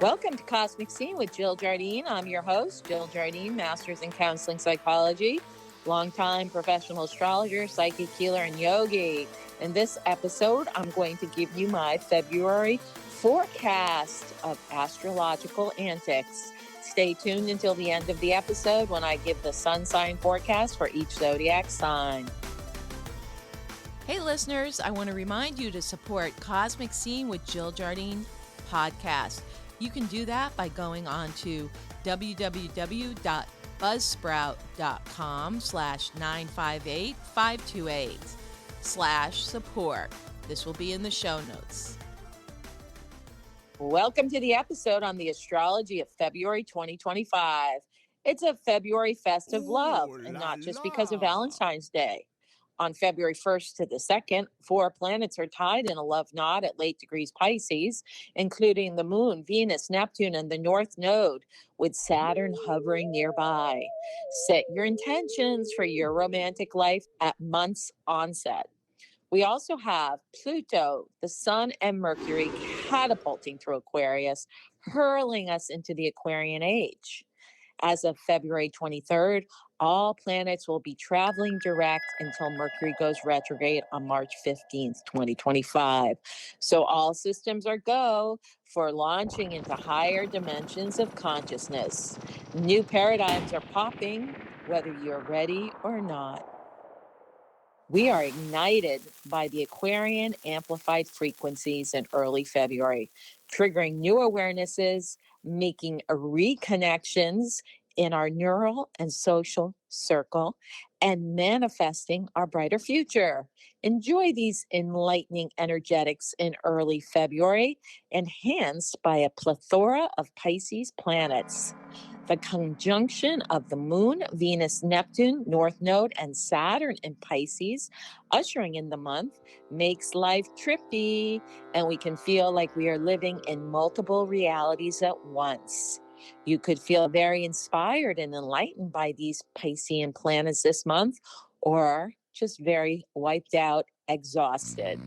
Welcome to Cosmic Scene with Jill Jardine. I'm your host, Jill Jardine, Master's in Counseling Psychology, longtime professional astrologer, psychic healer, and yogi. In this episode, I'm going to give you my February forecast of astrological antics. Stay tuned until the end of the episode when I give the sun sign forecast for each zodiac sign. Hey listeners, I want to remind you to support Cosmic Scene with Jill Jardine podcast. You can do that by going on to www.buzzsprout.com/958528/support. This will be in the show notes. Welcome to the episode on the astrology of February 2025. It's a February fest of love, and not just because of Valentine's Day. On February 1st to the 2nd, 4 planets are tied in a love knot at late degrees Pisces, including the Moon, Venus, Neptune, and the North Node, with Saturn hovering nearby. Set your intentions for your romantic life at month's onset. We also have Pluto, the Sun, and Mercury catapulting through Aquarius, hurling us into the Aquarian age. As of February 23rd, all planets will be traveling direct until Mercury goes retrograde on March 15th, 2025. So all systems are go for launching into higher dimensions of consciousness. New paradigms are popping, whether you're ready or not. We are ignited by the Aquarian amplified frequencies in early February, triggering new awarenesses, making reconnections in our neural and social circle, and manifesting our brighter future. Enjoy these enlightening energetics in early February, enhanced by a plethora of Pisces planets. The conjunction of the Moon, Venus, Neptune, North Node, and Saturn in Pisces, ushering in the month, makes life trippy, and we can feel like we are living in multiple realities at once. You could feel very inspired and enlightened by these Piscean planets this month, or just very wiped out, exhausted,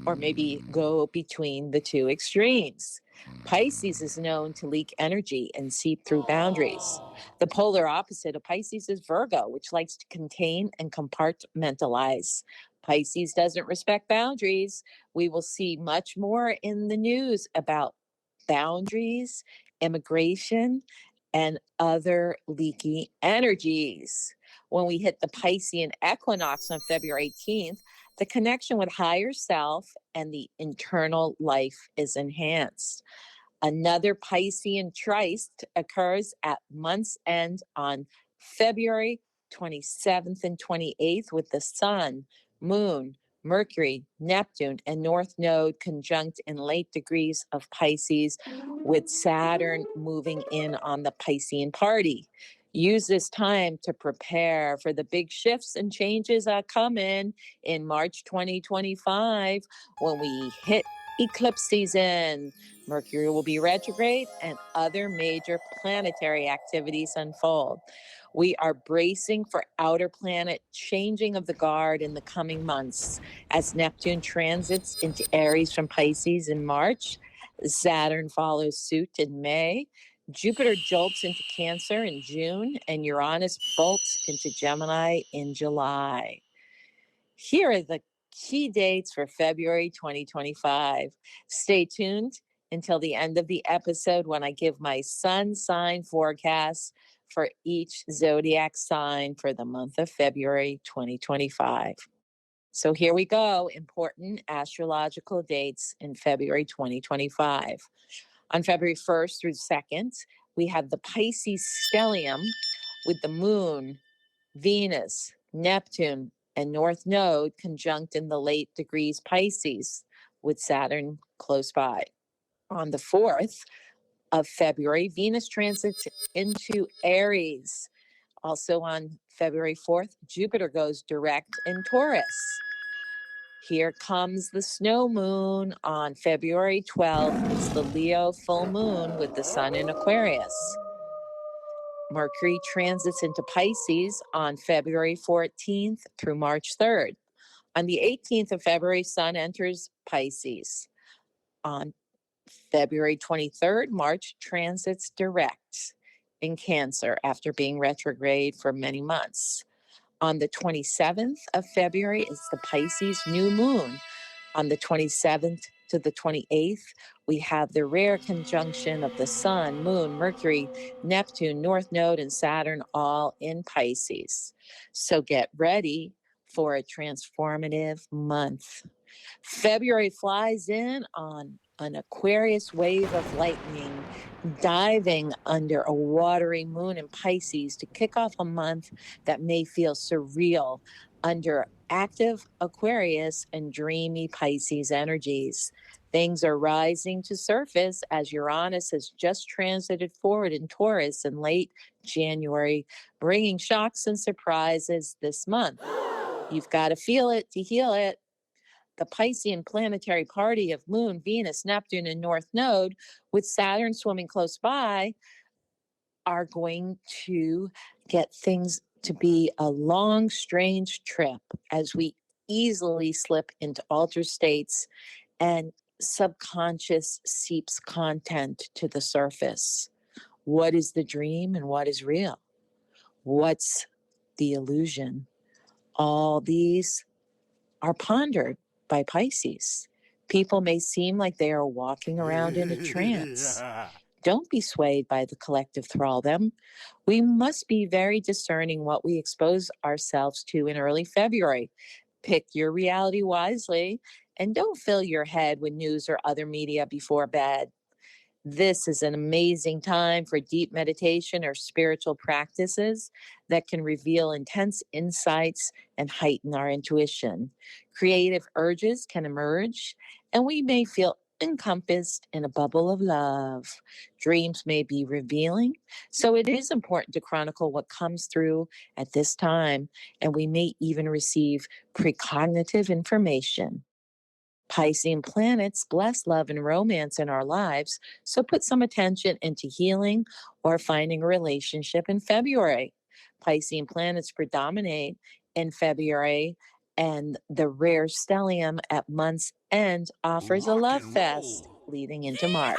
or maybe go between the two extremes. Pisces is known to leak energy and seep through boundaries. The polar opposite of Pisces is Virgo, which likes to contain and compartmentalize. Pisces doesn't respect boundaries. We will see much more in the news about boundaries, immigration, and other leaky energies. When we hit the Piscean equinox on February 18th, the connection with higher self and the internal life is enhanced. Another Piscean tryst occurs at month's end on February 27th and 28th with the Sun, Moon, Mercury, Neptune, and North Node conjunct in late degrees of Pisces, with Saturn moving in on the Piscean party. Use this time to prepare for the big shifts and changes that come in March 2025 when we hit eclipse season. Mercury will be retrograde and other major planetary activities unfold. We are bracing for outer planet changing of the guard in the coming months as Neptune transits into Aries from Pisces in March. Saturn follows suit in May. Jupiter jolts into Cancer in June, and Uranus bolts into Gemini in July. Here are the key dates for February 2025. Stay tuned until the end of the episode when I give my sun sign forecast for each zodiac sign for the month of February 2025. So here we go. Important astrological dates in February 2025. On February 1st through 2nd, we have the Pisces stellium with the Moon, Venus, Neptune, and North Node conjunct in the late degrees Pisces, with Saturn close by. On the 4th of February, Venus transits into Aries. Also on February 4th, Jupiter goes direct in Taurus. Here comes the snow moon on February 12th. It's the Leo full moon with the sun in Aquarius. Mercury transits into Pisces on February 14th through March 3rd. On the 18th of February, Sun enters Pisces. On February 23rd, March transits direct in Cancer after being retrograde for many months. On the 27th of February is the Pisces New Moon. On the 27th to the 28th, we have the rare conjunction of the Sun, Moon, Mercury, Neptune, North Node, and Saturn all in Pisces. So get ready for a transformative month. February flies in on an Aquarius wave of lightning, diving under a watery moon in Pisces to kick off a month that may feel surreal under active Aquarius and dreamy Pisces energies. Things are rising to surface as Uranus has just transited forward in Taurus in late January, bringing shocks and surprises this month. You've got to feel it to heal it. The Piscean planetary party of Moon, Venus, Neptune, and North Node, with Saturn swimming close by, are going to get things to be a long, strange trip as we easily slip into altered states and subconscious seeps content to the surface. What is the dream and what is real? What's the illusion? All these are pondered by Pisces. People may seem like they are walking around in a trance. Don't be swayed by the collective thraldom. We must be very discerning what we expose ourselves to in early February. Pick your reality wisely and don't fill your head with news or other media before bed. This is an amazing time for deep meditation or spiritual practices that can reveal intense insights and heighten our intuition. Creative urges can emerge, and we may feel encompassed in a bubble of love. Dreams may be revealing, so it is important to chronicle what comes through at this time, and we may even receive precognitive information. Piscean planets bless love and romance in our lives, so put some attention into healing or finding a relationship in February. Piscean planets predominate in February, and the rare stellium at month's end offers a love fest leading into March.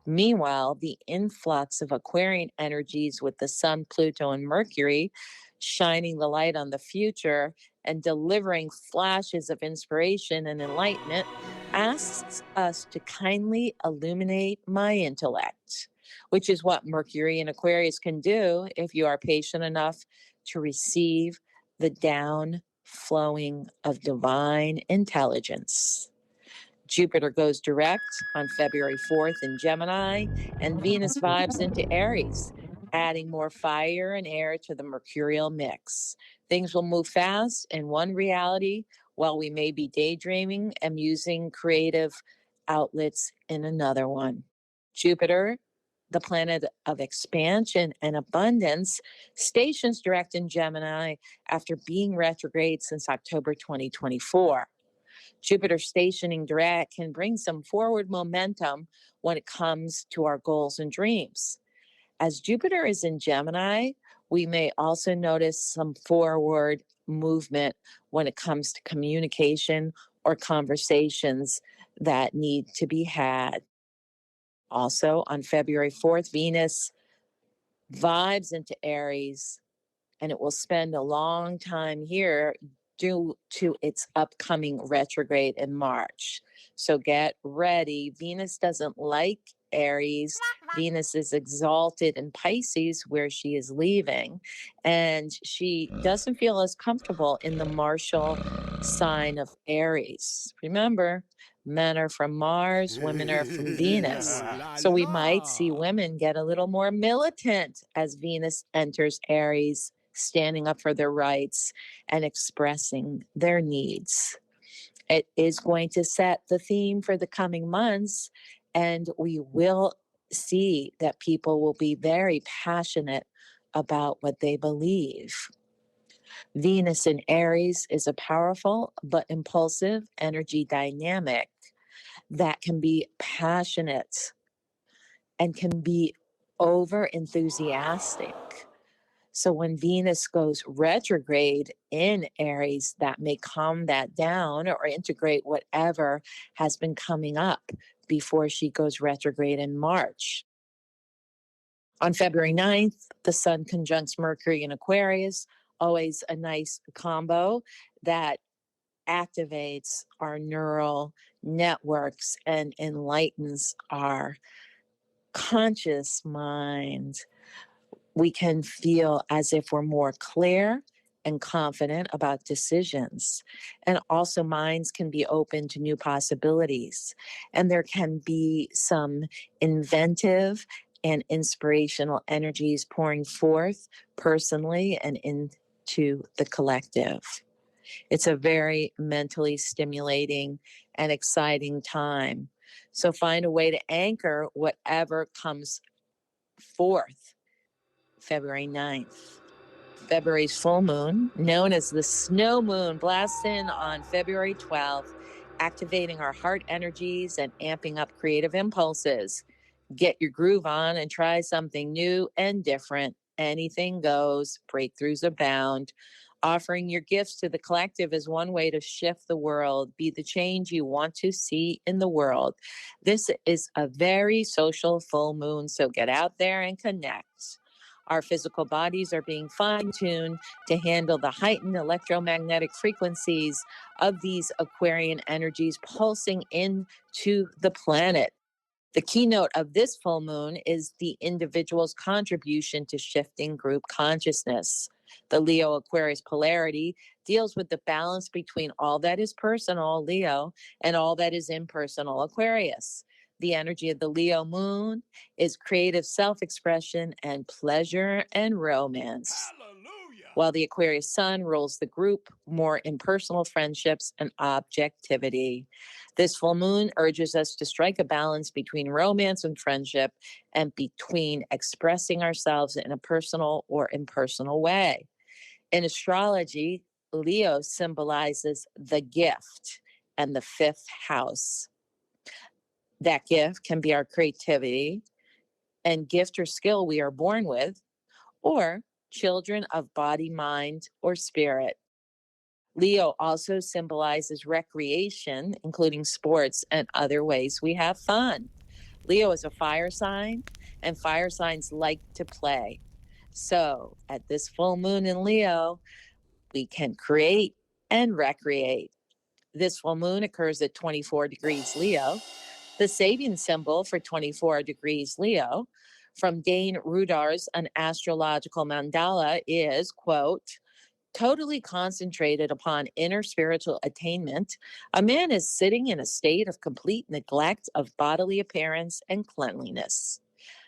Meanwhile, the influx of Aquarian energies with the Sun, Pluto, and Mercury shining the light on the future and delivering flashes of inspiration and enlightenment asks us to kindly illuminate my intellect, which is what Mercury and Aquarius can do if you are patient enough to receive the down flowing of divine intelligence. Jupiter goes direct on February 4th in Gemini, and Venus vibes into Aries, adding more fire and air to the mercurial mix. Things will move fast in one reality while we may be daydreaming and using creative outlets in another one. Jupiter, the planet of expansion and abundance, stations direct in Gemini after being retrograde since October 2024. Jupiter stationing direct can bring some forward momentum when it comes to our goals and dreams. As Jupiter is in Gemini, we may also notice some forward movement when it comes to communication or conversations that need to be had. Also, on February 4th, Venus vibes into Aries, and it will spend a long time here due to its upcoming retrograde in March. So get ready. Venus doesn't like Aries. Venus is exalted in Pisces, where she is leaving, and she doesn't feel as comfortable in the martial sign of Aries. Remember, men are from Mars, women are from Venus. So we might see women get a little more militant as Venus enters Aries, standing up for their rights and expressing their needs. It is going to set the theme for the coming months, and we will see that people will be very passionate about what they believe. Venus in Aries is a powerful but impulsive energy dynamic that can be passionate and can be over enthusiastic. So when Venus goes retrograde in Aries, that may calm that down or integrate whatever has been coming up. before she goes retrograde in March. On February 9th, the Sun conjuncts Mercury in Aquarius, always a nice combo that activates our neural networks and enlightens our conscious mind. We can feel as if we're more clear and confident about decisions. And also, minds can be open to new possibilities. And there can be some inventive and inspirational energies pouring forth personally and into the collective. It's a very mentally stimulating and exciting time. So find a way to anchor whatever comes forth. February 9th. February's full moon, known as the snow moon, blasts in on February 12th, activating our heart energies and amping up creative impulses. Get your groove on and try something new and different. Anything goes, breakthroughs abound. Offering your gifts to the collective is one way to shift the world, be the change you want to see in the world. This is a very social full moon, so get out there and connect. Our physical bodies are being fine-tuned to handle the heightened electromagnetic frequencies of these Aquarian energies pulsing into the planet. The keynote of this full moon is the individual's contribution to shifting group consciousness. The Leo Aquarius polarity deals with the balance between all that is personal, Leo, and all that is impersonal, Aquarius. The energy of the Leo moon is creative self-expression and pleasure and romance. Hallelujah. While the Aquarius sun rules the group, more impersonal friendships and objectivity. This full moon urges us to strike a balance between romance and friendship and between expressing ourselves in a personal or impersonal way. In astrology, Leo symbolizes the gift and the fifth house. That gift can be our creativity and gift or skill we are born with, or children of body, mind, or spirit. Leo also symbolizes recreation, including sports and other ways we have fun. Leo is a fire sign, and fire signs like to play. So at this full moon in Leo, we can create and recreate. This full moon occurs at 24 degrees Leo. The Sabian symbol for 24 degrees Leo from Dane Rudar's An Astrological Mandala is, quote, totally concentrated upon inner spiritual attainment, a man is sitting in a state of complete neglect of bodily appearance and cleanliness.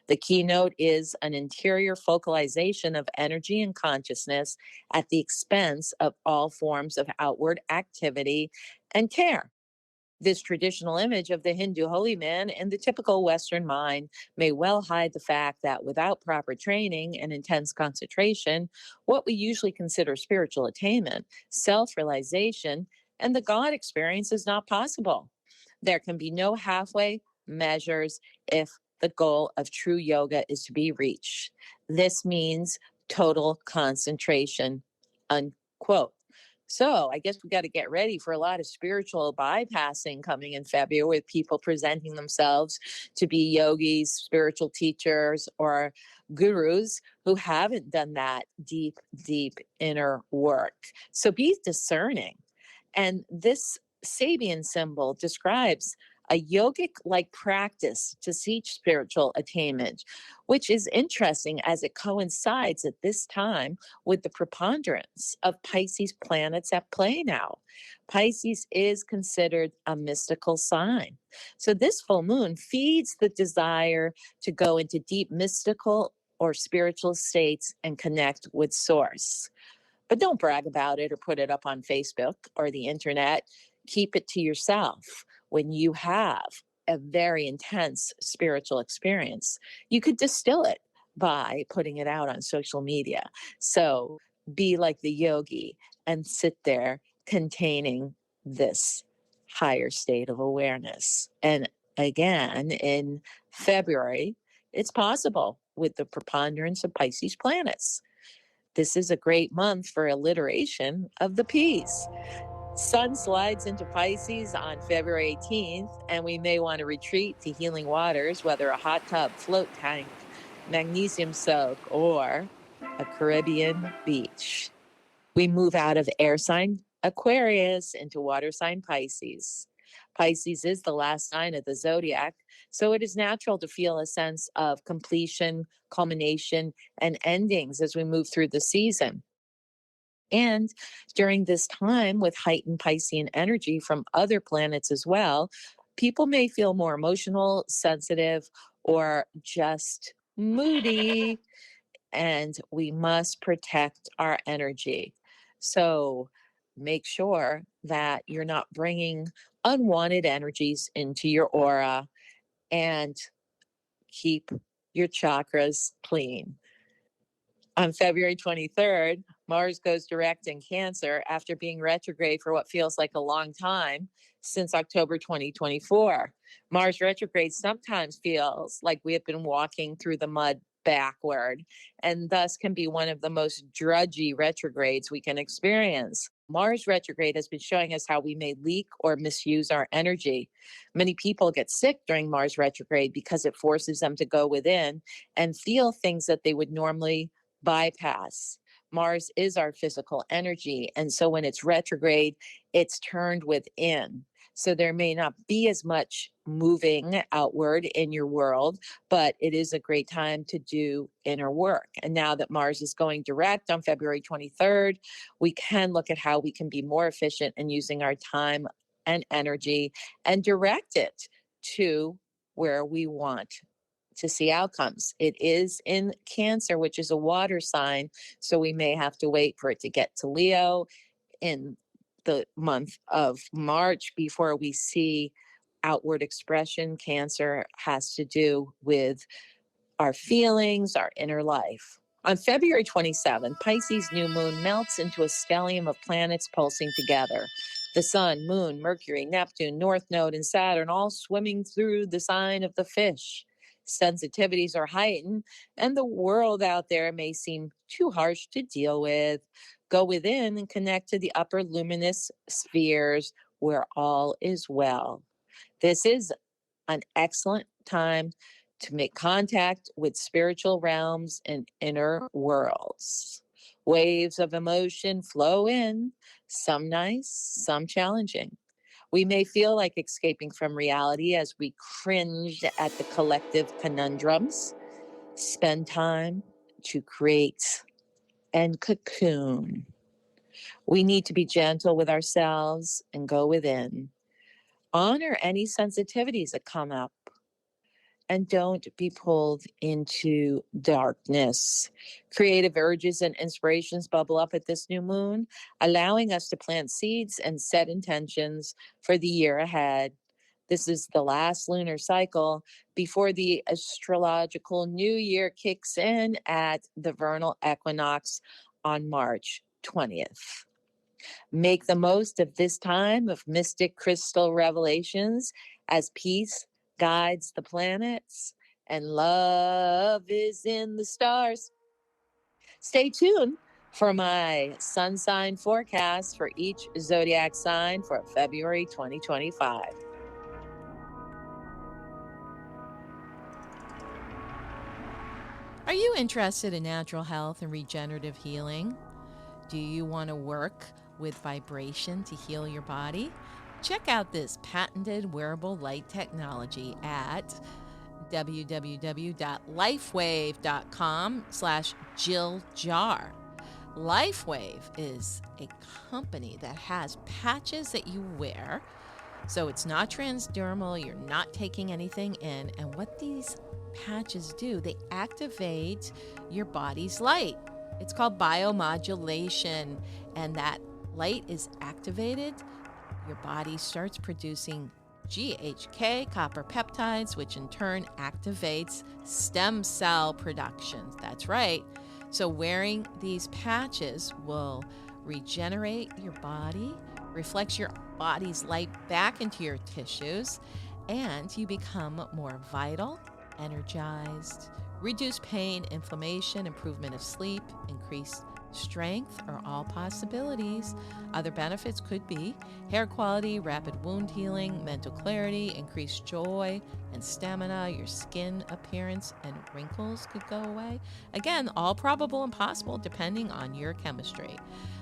The keynote is an interior focalization of energy and consciousness at the expense of all forms of outward activity and care. This traditional image of the Hindu holy man in the typical Western mind may well hide the fact that without proper training and intense concentration, what we usually consider spiritual attainment, self-realization, and the God experience is not possible. There can be no halfway measures if the goal of true yoga is to be reached. This means total concentration, unquote. So I guess we got to get ready for a lot of spiritual bypassing coming in February with people presenting themselves to be yogis, spiritual teachers, or gurus who haven't done that deep, deep inner work. So be discerning. And this Sabian symbol describes a yogic-like practice to seek spiritual attainment, which is interesting as it coincides at this time with the preponderance of Pisces planets at play now. Pisces is considered a mystical sign. So this full moon feeds the desire to go into deep mystical or spiritual states and connect with Source. But don't brag about it or put it up on Facebook or the internet. Keep it to yourself. When you have a very intense spiritual experience, you could distill it by putting it out on social media. So be like the yogi and sit there containing this higher state of awareness. And again, in February, it's possible with the preponderance of Pisces planets. This is a great month for alliteration of the P's. Sun slides into Pisces on February 18th, and we may want to retreat to healing waters, whether a hot tub, float tank, magnesium soak, or a Caribbean beach. We move out of air sign Aquarius into water sign Pisces. Pisces is the last sign of the zodiac, so it is natural to feel a sense of completion, culmination, and endings as we move through the season. And during this time, with heightened Piscean energy from other planets as well, people may feel more emotional, sensitive, or just moody, and we must protect our energy. So make sure that you're not bringing unwanted energies into your aura, and keep your chakras clean. On February 23rd, Mars goes direct in Cancer after being retrograde for what feels like a long time since October 2024. Mars retrograde sometimes feels like we have been walking through the mud backward, and thus can be one of the most drudgy retrogrades we can experience. Mars retrograde has been showing us how we may leak or misuse our energy. Many people get sick during Mars retrograde because it forces them to go within and feel things that they would normally bypass. Mars is our physical energy. And so when it's retrograde, it's turned within. So there may not be as much moving outward in your world, but it is a great time to do inner work. And now that Mars is going direct on February 23rd, we can look at how we can be more efficient in using our time and energy and direct it to where we want to see outcomes. It is in Cancer, which is a water sign, so we may have to wait for it to get to Leo in the month of March before we see outward expression. Cancer has to do with our feelings, our inner life. On February 27th, Pisces New Moon melts into a stellium of planets pulsing together. The Sun, Moon, Mercury, Neptune, North Node, and Saturn all swimming through the sign of the fish. Sensitivities are heightened, and the world out there may seem too harsh to deal with. Go within and connect to the upper luminous spheres where all is well. This is an excellent time to make contact with spiritual realms and inner worlds. Waves of emotion flow in, some nice, some challenging. We may feel like escaping from reality as we cringe at the collective conundrums. Spend time to create and cocoon. We need to be gentle with ourselves and go within. Honor any sensitivities that come up, and don't be pulled into darkness. Creative urges and inspirations bubble up at this new moon, allowing us to plant seeds and set intentions for the year ahead. This is the last lunar cycle before the astrological new year kicks in at the vernal equinox on March 20th. Make the most of this time of mystic crystal revelations as peace guides the planets and love is in the stars. Stay tuned for my sun sign forecast for each zodiac sign for February 2025. Are you interested in natural health and regenerative healing? Do you want to work with vibration to heal your body? Check out this patented wearable light technology at www.lifewave.com/JillJar. LifeWave is a company that has patches that you wear. So it's not transdermal, you're not taking anything in. And what these patches do, they activate your body's light. It's called biomodulation. And that light is activated, your body starts producing GHK, copper peptides, which in turn activates stem cell production. That's right. So wearing these patches will regenerate your body, reflects your body's light back into your tissues, and you become more vital, energized, reduce pain, inflammation, improvement of sleep, increased Strength are all possibilities. Other benefits could be hair quality, rapid wound healing, mental clarity, increased joy and stamina. Your skin appearance and wrinkles could go away. Again, all probable and possible depending on your chemistry.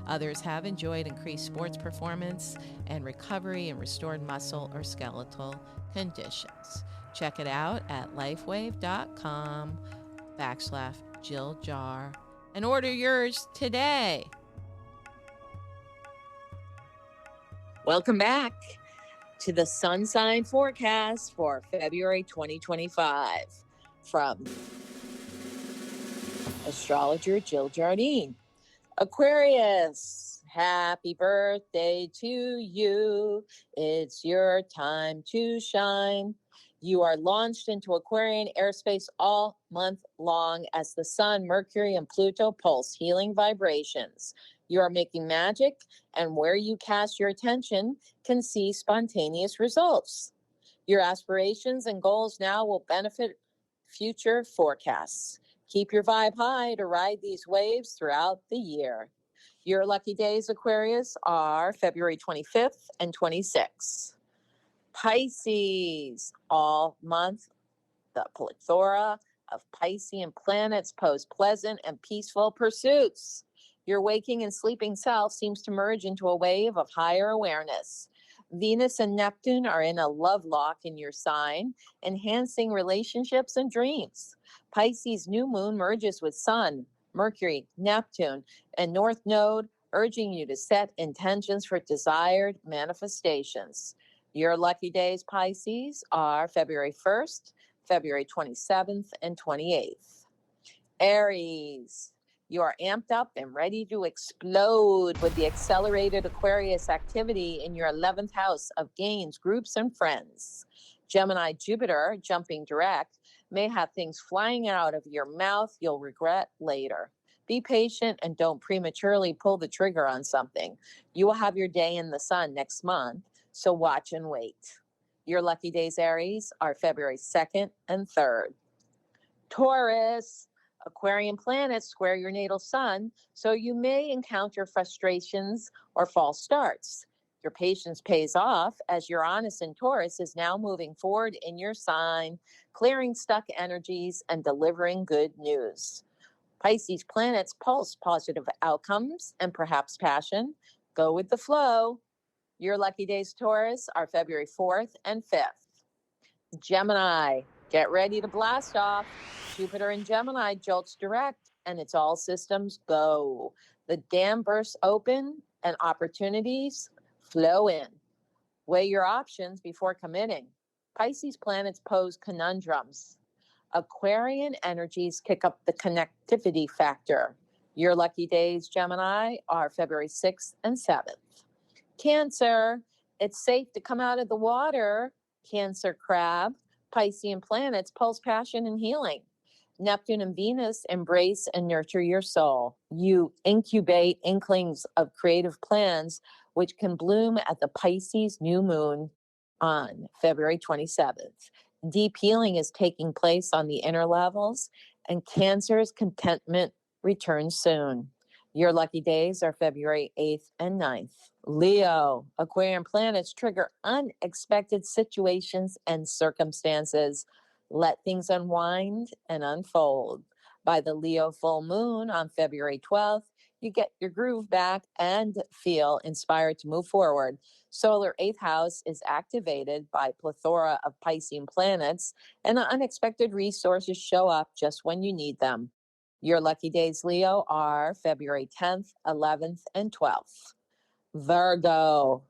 Others have enjoyed increased sports performance and recovery and restored muscle or skeletal conditions. Check it out at lifewave.com/Jill Jar and order yours today. Welcome back to the sun sign forecast for February 2025 from astrologer Jill Jardine. Aquarius, happy birthday to you. It's your time to shine. You are launched into Aquarian airspace all month long as the Sun, Mercury, and Pluto pulse healing vibrations. You are making magic, and where you cast your attention can see spontaneous results. Your aspirations and goals now will benefit future forecasts. Keep your vibe high to ride these waves throughout the year. Your lucky days, Aquarius, are February 25th and 26th. Pisces, all month, the plethora of Piscean planets pose pleasant and peaceful pursuits. Your waking and sleeping self seems to merge into a wave of higher awareness. Venus and Neptune are in a love lock in your sign, enhancing relationships and dreams. Pisces New Moon merges with Sun, Mercury, Neptune, and North Node, urging you to set intentions for desired manifestations. Your lucky days, Pisces, are February 1st, February 27th, and 28th. Aries, you are amped up and ready to explode with the accelerated Aquarius activity in your 11th house of gains, groups, and friends. Gemini, Jupiter, jumping direct, may have things flying out of your mouth you'll regret later. Be patient and don't prematurely pull the trigger on something. You will have your day in the sun next month, so watch and wait. Your lucky days, Aries, are February 2nd and 3rd. Taurus, Aquarian planets square your natal sun, so you may encounter frustrations or false starts. Your patience pays off as Uranus in Taurus is now moving forward in your sign, clearing stuck energies and delivering good news. Pisces planets pulse positive outcomes and perhaps passion. Go with the flow. Your lucky days, Taurus, are February 4th and 5th. Gemini, get ready to blast off. Jupiter in Gemini jolts direct, and it's all systems go. The dam bursts open and opportunities flow in. Weigh your options before committing. Pisces planets pose conundrums. Aquarian energies kick up the connectivity factor. Your lucky days, Gemini, are February 6th and 7th. Cancer, it's safe to come out of the water. Cancer crab, Piscean planets pulse passion and healing. Neptune and Venus embrace and nurture your soul. You incubate inklings of creative plans, which can bloom at the Pisces New Moon on February 27th. Deep healing is taking place on the inner levels, and Cancer's contentment returns soon. Your lucky days are February 8th and 9th. Leo, Aquarian planets trigger unexpected situations and circumstances. Let things unwind and unfold. By the Leo full moon on February 12th, you get your groove back and feel inspired to move forward. Solar 8th house is activated by plethora of Piscean planets, and unexpected resources show up just when you need them. Your lucky days, Leo, are February 10th, 11th, and 12th. Virgo.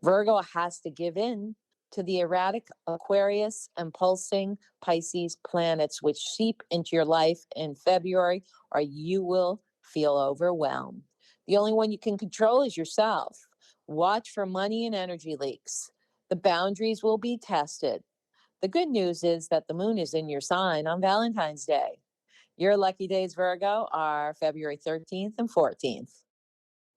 Virgo has to give in to the erratic Aquarius and pulsing Pisces planets, which seep into your life in February, or you will feel overwhelmed. The only one you can control is yourself. Watch for money and energy leaks. The boundaries will be tested. The good news is that the moon is in your sign on Valentine's Day. Your lucky days, Virgo, are February 13th and 14th.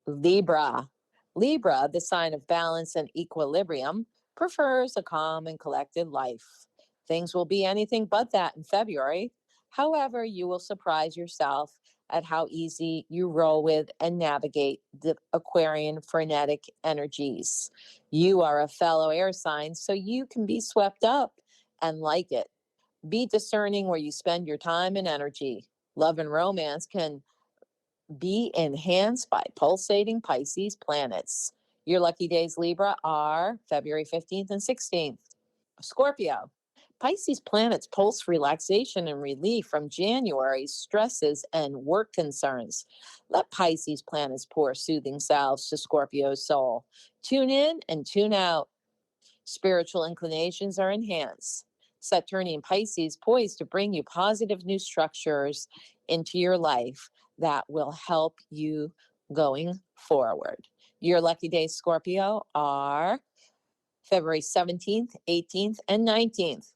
Libra. Libra, the sign of balance and equilibrium, prefers a calm and collected life. Things will be anything but that in February. However, you will surprise yourself at how easy you roll with and navigate the Aquarian frenetic energies. You are a fellow air sign, so you can be swept up and like it. Be discerning where you spend your time and energy. Love and romance can be enhanced by pulsating Pisces planets. Your lucky days, Libra, are February 15th and 16th. Scorpio. Pisces planets pulse relaxation and relief from January's stresses and work concerns. Let Pisces planets pour soothing salves to Scorpio's soul. Tune in and tune out. Spiritual inclinations are enhanced. Saturnian Pisces poised to bring you positive new structures into your life that will help you going forward. Your lucky days, Scorpio, are February 17th, 18th, and 19th.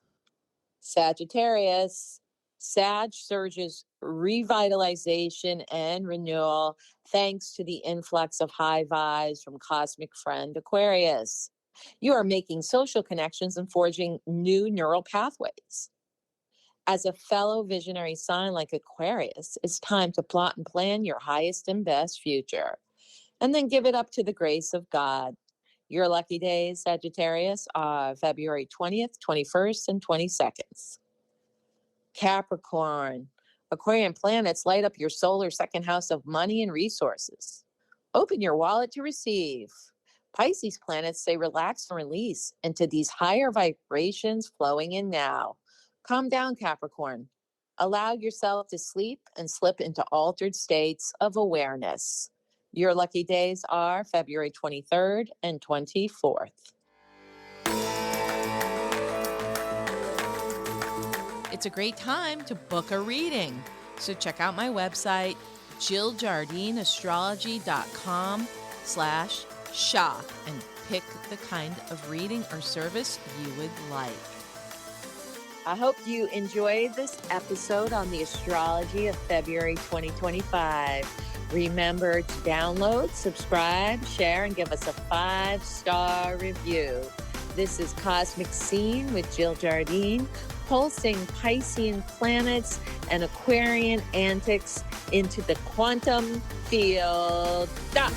Sagittarius. Sag surges revitalization and renewal thanks to the influx of high vibes from cosmic friend Aquarius. You are making social connections and forging new neural pathways. As a fellow visionary sign like Aquarius, it's time to plot and plan your highest and best future, and then give it up to the grace of God. Your lucky days, Sagittarius, are February 20th, 21st, and 22nd. Capricorn. Aquarian planets light up your solar second house of money and resources. Open your wallet to receive. Pisces planets say relax and release into these higher vibrations flowing in now. Calm down, Capricorn. Allow yourself to sleep and slip into altered states of awareness. Your lucky days are February 23rd and 24th. It's a great time to book a reading. So check out my website, jilljardineastrology.com/shop, and pick the kind of reading or service you would like. I hope you enjoyed this episode on the astrology of February 2025. Remember to download, subscribe, share, and give us a 5-star review. This is Cosmic Scene with Jill Jardine, pulsing Piscean planets and Aquarian antics into the quantum field. Stop.